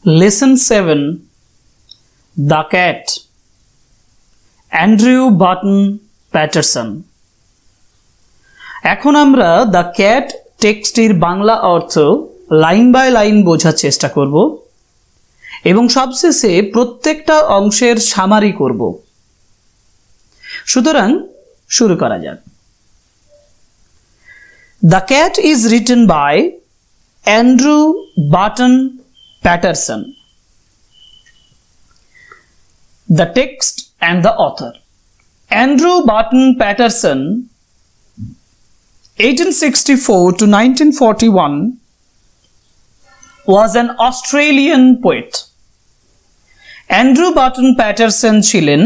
Lesson 7 The Cat Andrew Barton Patterson এখন আমরা the cat টেক্সটের বাংলা অর্থ লাইন বাই লাইন বোঝার চেষ্টা করব এবং সবশেষে প্রত্যেকটা অংশের সামারি করব। সুতরাং শুরু করা যাক। The cat is written by Andrew Barton Patterson. The text and the author. Andrew Barton Patterson, 1864 to 1941, was an Australian poet. Andrew Barton Patterson ছিলেন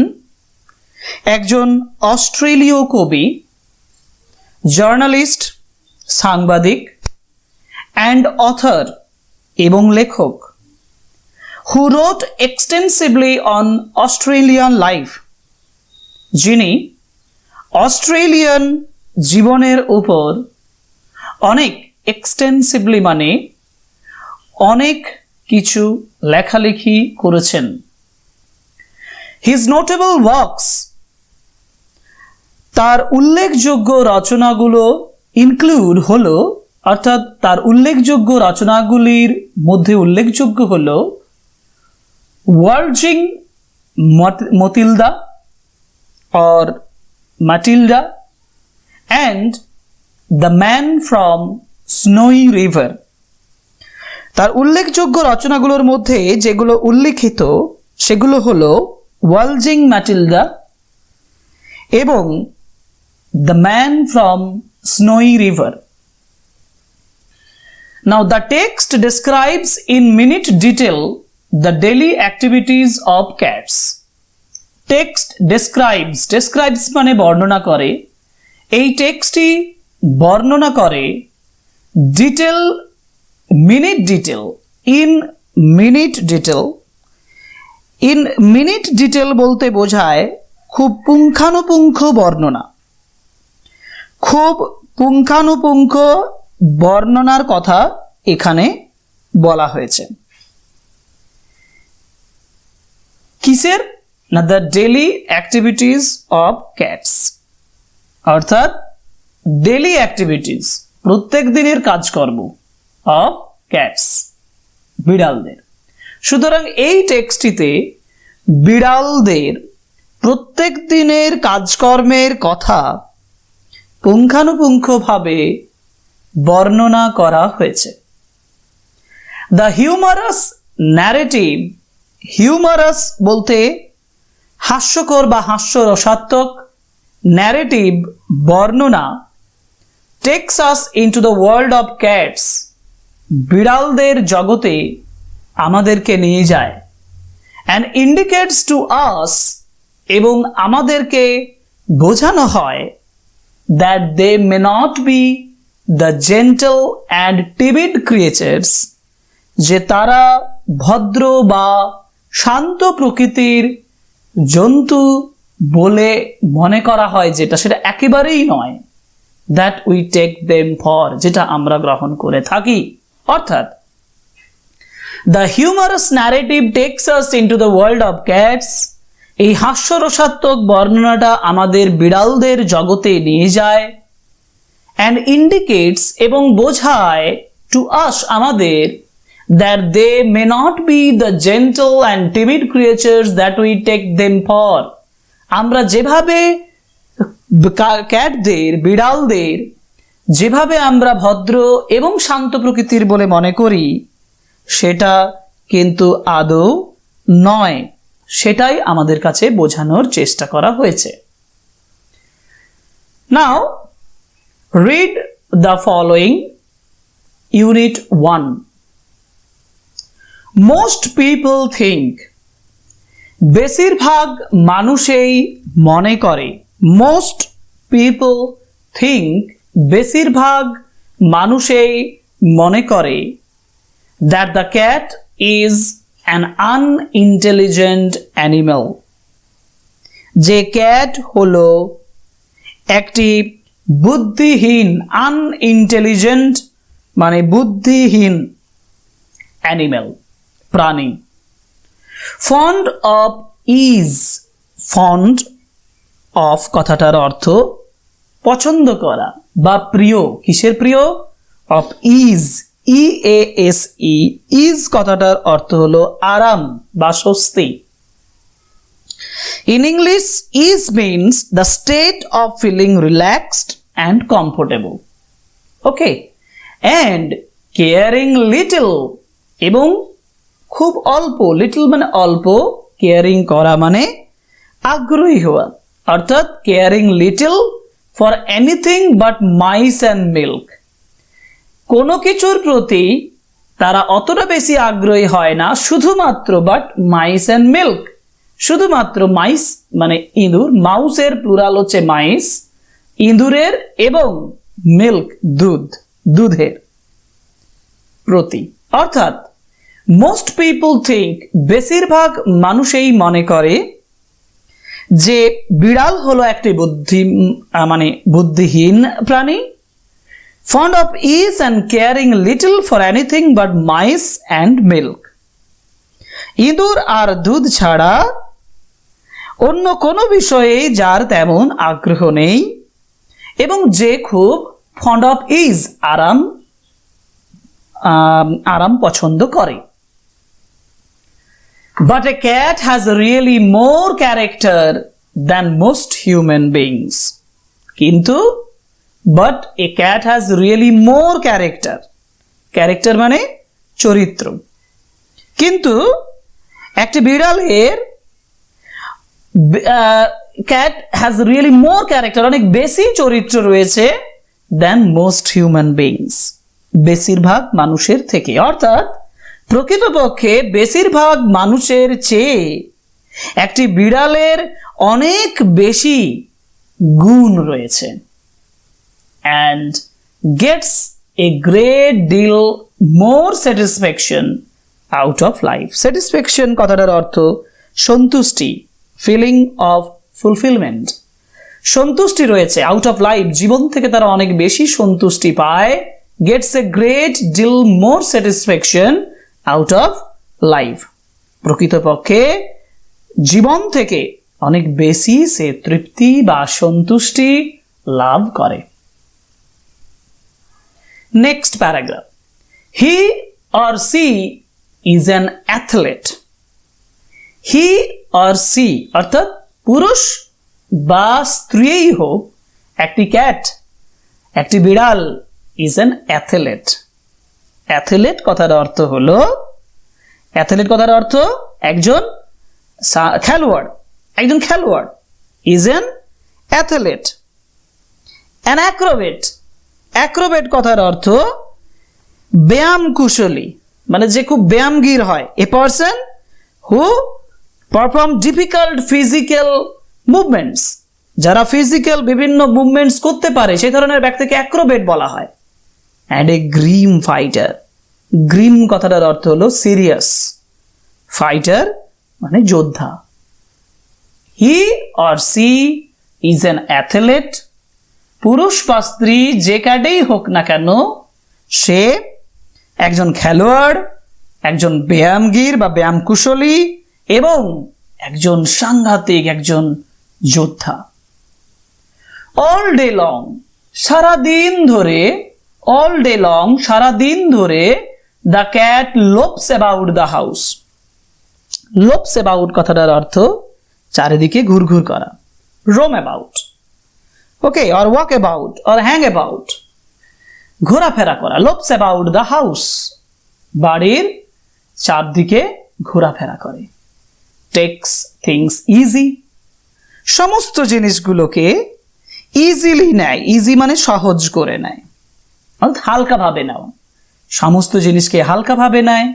একজন অস্ট্রেলীয় কবি, জার্নালিস্ট, সাংবাদিক and author এবং লেখক who wrote extensively on Australian life, যিনি Australian জীবনের উপর অনেক এক্সটেন্সিভলি মানে অনেক কিছু লেখালেখি করেছেন। His notable works, তার উল্লেখযোগ্য রচনাগুলো ইনক্লুড হলো, অর্থাৎ তার উল্লেখযোগ্য রচনাগুলির মধ্যে উল্লেখযোগ্য হল waltzing Matilda or Matilda and the man from Snowy River. তার উল্লেখযোগ্য রচনাগুলোর মধ্যে যেগুলো উল্লিখিত সেগুলো হলো ওয়ার্জিং মাটিলদা এবং the man from Snowy River. Now the text describes in minute detail the daily activities of cats. Text describes মানে বর্ণনা করে। এই টেক্সটটি বর্ণনা করে detail, minute detail, in minute detail বলতে বোঝায় খুব পুঙ্খানুপুঙ্খ বর্ণনা, খুব পুঙ্খানুপুঙ্খ বর্ণনার কথা এখানে বলা হয়েছে। কিসের না? The daily activities of cats, অর্থাৎ ডেইলি অ্যাক্টিভিটিস প্রত্যেক দিনের কাজকর্ম অফ ক্যাটস বিড়ালদের। সুতরাং এই টেক্সটিতে বিড়ালদের প্রত্যেক দিনের কাজকর্মের কথা পুঙ্খানুপুঙ্খভাবে বর্ণনা করা হয়েছে। দ্য হিউমারাস ন্যারেটিভ, হিউমারাস বলতে হাস্যকর বা হাস্যরসাত্মক, ন্যারেটিভ বর্ণনা, takes us into the world of cats, বিড়ালদের জগতে আমাদেরকে নিয়ে যায়, অ্যান্ড ইন্ডিকেটস টু আস, এবং আমাদেরকে বোঝানো হয় that they may not be the gentle and timid creatures, যে তারা ভদ্র বা শান্ত প্রকৃতির জন্তু বলে মনে করা হয়, যেটা সেটা একেবারেই নয়। that we take them for, যেটা আমরা গ্রহণ করে থাকি। অর্থাৎ the humorous narrative takes us into the world of cats, এই হাস্যরসাত্মক বর্ণনাটা আমাদের বিড়ালদের জগতে নিয়ে যায়, and indicates এবং বোঝায় to us আমাদের that they may not be the gentle and timid creatures that we take them for, আমরা যেভাবে ক্যাটদের, বিড়ালদের যেভাবে আমরা ভদ্র এবং শান্ত প্রকৃতির বলে মনে করি সেটা কিন্তু আদৌ নয়, সেটাই আমাদের কাছে বোঝানোর চেষ্টা করা হয়েছে। Now read the following unit 1. Most people think, বেশিরভাগ মানুষই মনে করে, most people think, বেশিরভাগ মানুষই মনে করে that the cat is an unintelligent animal, যে ক্যাট হলো একটি বুদ্ধিহীন, আনইন্টেলিজেন্ট মানে বুদ্ধিহীন অ্যানিমেল, প্রাণী। Fond of is, fond of কথাটার অর্থ পছন্দ করা বা প্রিয়। কিসের প্রিয়? অফ ইজ, EASE, ইজ কথাটার অর্থ হলো আরাম বা স্বস্তি। In English, ease means the state of feeling relaxed and comfortable. Okay, and caring little, এবং খুব অল্প, লিটল মানে অল্প, কেয়ারিং করা মানে আগ্রহী হওয়া, অর্থাৎ caring little for anything but mice and milk. কোনো কিছুর প্রতি তারা অতটা বেশি আগ্রহী হয় না, শুধুমাত্র বাট মাইস অ্যান্ড মিল্ক, শুধুমাত্র মাইস মানে ইঁদুর, মাউসের প্লুরাল হচ্ছে মাইস, ইঁদুরের এবং মিল্ক দুধ, দুধের প্রতি। অর্থাৎ মোস্ট পিপল থিঙ্ক, বেশিরভাগ মানুষই মনে করে যে বিড়াল হলো একটি বুদ্ধিহীন প্রাণী। Fond of ease and caring little for anything but mice and milk. ইঁদুর আর দুধ ছাড়া অন্য কোনো বিষয়ে যার তেমন আগ্রহ নেই, এবং যে খুব ফন্ড অফ ইজ, আরাম পছন্দ করে। But a cat has really more character than most human beings. কিন্তু but a cat has really more character. Character মানে চরিত্র। কিন্তু একটি বিড়ালের cat has really more character, অনেক বেশি চরিত্র রয়েছে than most human beings, বেশিরভাগ মানুষের থেকে। অর্থাৎ প্রকৃতপক্ষে বেশিরভাগ মানুষের চেয়ে একটি বিড়ালের অনেক বেশি গুণ রয়েছে। and gets a great deal more satisfaction out of life. Satisfaction কথাটার অর্থ সন্তুষ্টি, ফিলিং অফ ফুলফিলমেন্ট, সন্তুষ্টি রয়েছে আউট অফ লাইফ, জীবন থেকে তারা অনেক বেশি সন্তুষ্টি পায়। Gets a great deal more satisfaction out of life, প্রকৃতপক্ষে জীবন থেকে অনেক বেশি সে তৃপ্তি বা সন্তুষ্টি লাভ করে। Next paragraph, he or she is an athlete. He or she অর্থাৎ পুরুষ বা স্ত্রীই হোক, একটি ক্যাট, একটি বিড়াল, ইজ অ্যান অ্যাথলেট। অ্যাথলেট কথার অর্থ হলো, অ্যাথলেট কথার অর্থ একজন খেলোয়াড়, একজন খেলোয়াড়, is an athlete. An acrobat, acrobat কথার অর্থ ব্যায়াম কুশলী, মানে যে খুব ব্যায়ামগীর হয়। A person who perform difficult physical movements, যারা ফিজিক্যাল বিভিন্ন মুভমেন্টস করতে পারে সেই ধরনের ব্যক্তিকে অ্যাক্রোবেট বলা হয়। And a grim fighter, grim কথাটার অর্থ হলো সিরিয়াস, ফাইটার মানে যোদ্ধা। He or she is an athlete, পুরুষ বা স্ত্রী যে ক্যাটেই হোক না কেন সে একজন খেলোয়াড়, একজন ব্যায়ামগীর বা ব্যায়াম কুশলী এবং একজন সাংঘাতিক একজন যোদ্ধা। অল ডে লং, সারাদিন ধরে, অল ডে লং সারাদিন ধরে, the cat lopes about the house. Lopes about কথাটার অর্থ চারিদিকে ঘুরঘুর করা, roam about, okay, or walk about or hang about, ঘোরাফেরা করা। লোপস অ্যাবাউট দ্য হাউস, বাড়ির চারদিকে ঘোরাফেরা করে। টেক্স থিংস ইজি, সমস্ত জিনিসগুলোকে ইজিলি নেয়, ইজি মানে সহজ করে নেয়, অর্থাৎ হালকাভাবে নেওয়া, সমস্ত জিনিসকে হালকাভাবে নেয়।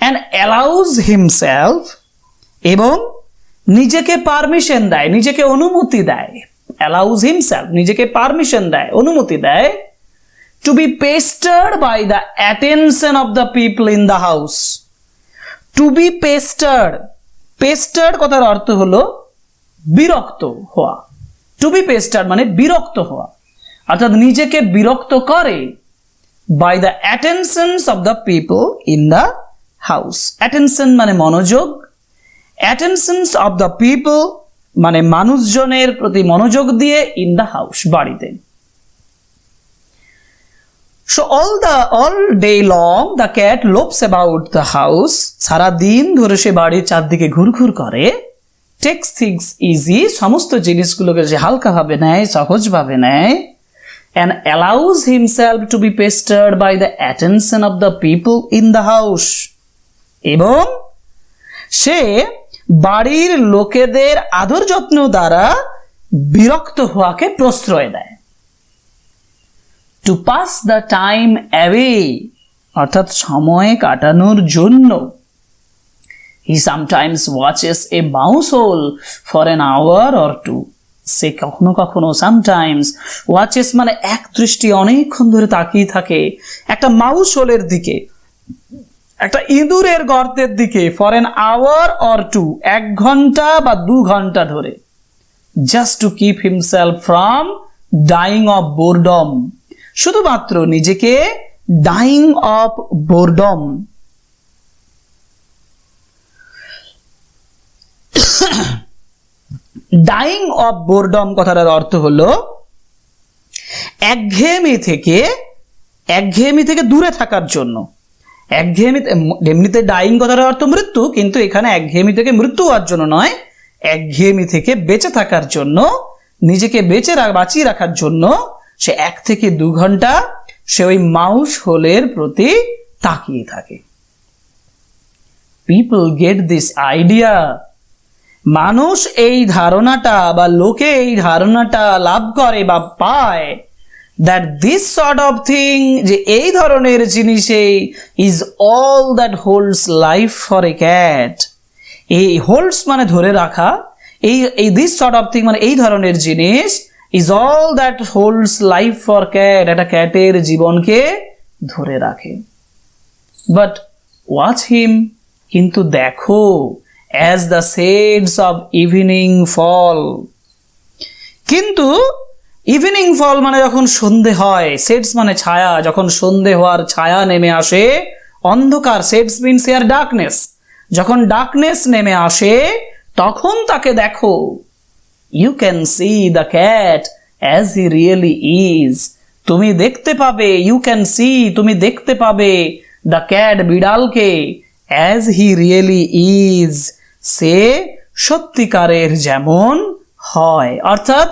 অ্যান্ড অ্যালাউজ হিমসেলফ, এবং নিজেকে পারমিশন দেয়, নিজেকে অনুমতি দেয়। অ্যালাউজ হিমসেলফ, নিজেকে পারমিশন দেয়, অনুমতি দেয়। To be pestered by the attention of the people in the house. To be pestered, pestered কথার অর্থ হলো বিরক্ত হওয়া। টু বি পেস্টার্ড মানে বিরক্ত হওয়া, অর্থাৎ নিজেকে বিরক্ত করে। By the attentions of the people in the house. Attention মানে মনোযোগ, অ্যাটেনশনস অফ দ্য পিপল মানে মানুষজনের প্রতি মনোযোগ দিয়ে ইন দ্য হাউস বাড়িতে। So all day long the cat lops about the house. সারা দিন ধরে সে বাড়ির চারদিকে ঘুরঘুর করে। Takes things easy, সমস্ত জিনিসগুলোকে সে হালকাভাবে নেয়, সহজভাবে নেয়। And allows himself to be pestered by the attention of the people in the house. এবং সে বাড়ির লোকেদের আদর যত্ন দ্বারা বিরক্ত হওয়াকে প্রশ্রয় দেয়। To pass the time away অর্থাৎ সময় কাটানোর জন্য he sometimes watches a mouse hole for an hour or two. সে কখনো কখনো sometimes watches মানে এক দৃষ্টি অনেকক্ষণ ধরে তাকিয়ে থাকে একটা মাউস হোলের দিকে, একটা ইঁদুরের গর্তের দিকে for an hour or two, 1 ঘন্টা বা 2 ঘন্টা ধরে, just to keep himself from dying of boredom, শুধুমাত্র নিজেকে dying of boredom dying of boredom কথাটার অর্থ হলো একঘেয়েমি থেকে দূরে থাকার জন্য। এমনিতে ডাইং কথাটার অর্থ মৃত্যু, কিন্তু এখানে একঘেয়েমি থেকে মৃত্যু হওয়ার জন্য নয়, একঘেয়েমি থেকে বেঁচে থাকার জন্য, নিজেকে বাঁচিয়ে রাখার জন্য সে 1 থেকে 2 ঘন্টা সে ওই মাউস হোলের প্রতি তাকিয়ে থাকে। People get this idea, মানুষ এই ধারণাটা বা লোকে এই ধারণাটা লাভ করে বা পায় that this sort of thing, যে এই ধরনের জিনিসে is all that holds life for a cat. এই holds মানে ধরে রাখা, এই this sort of thing মানে এই ধরনের জিনিস is all that holds life for cat, একটা ক্যাটের জীবনকে ধরে রাখে। But watch him, কিন্তু দেখো as the shades of evening fall, কিন্তু ইভিনিং ফল মানে যখন সন্ধে হয়, shades মানে ছায়া, যখন সন্ধে হওয়ার ছায়া নেমে আসে, অন্ধকার, shades means here darkness, যখন ডার্কনেস নেমে আসে তখন তাকে দেখো। You can see the cat as he really is, তুমি দেখতে পাবে, you can see তুমি দেখতে পাবে the cat বিড়ালকে as he really is, সে সত্যিকারের যেমন হয়। অর্থাৎ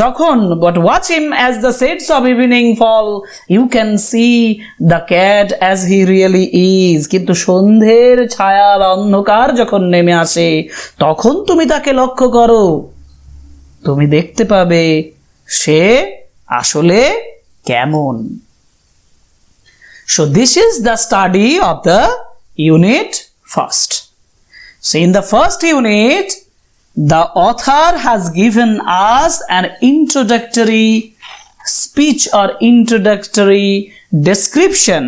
যখন but watch him as the shades of evening fall, you can see the cat as he really is, কিন্তু সন্ধ্যের ছায়া বা অন্ধকার যখন নেমে আসে তখন তুমি তাকে লক্ষ্য করো, তুমি দেখতে পাবে সে আসলে কেমন। So this is the study of the unit first. So in the first unit, the author has given us an introductory speech or introductory description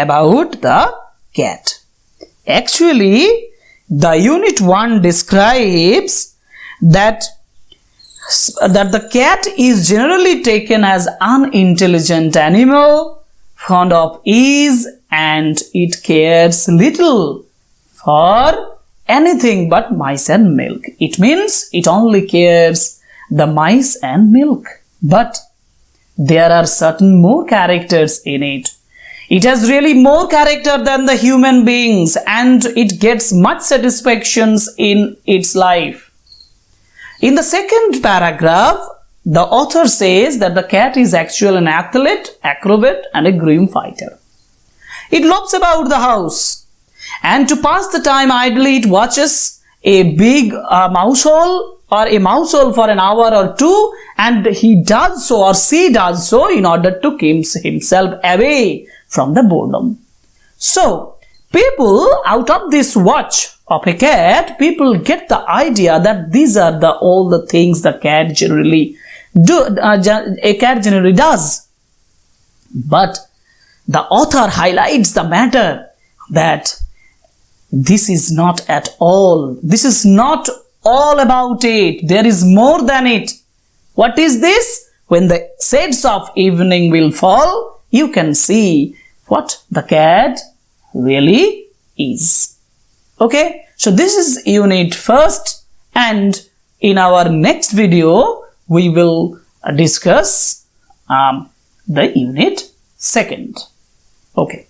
about the cat. Actually, the unit 1 describes that the cat is generally taken as unintelligent animal, fond of ease, and it cares little for anything but mice and milk. It means it only cares the mice and milk. But there are certain more characters in it. It has really more character than the human beings, and it gets much satisfactions in its life. In the second paragraph, the author says that the cat is actually an athlete, acrobat, and a grim fighter. It lops about the house, and to pass the time idly, it watches a big mouse hole or a mouse hole for an hour or two, and he does so or she does so in order to keep himself away from the boredom. So, people out of this watch of a cat, people get the idea that these are all the things the cat generally does. But the author highlights the matter that this is not at all. This is not all about it. There is more than it. What is this? When the shades of evening will fall, you can see what the cat really is. Okay, so this is unit first, and in our next video we will discuss the unit second. Okay.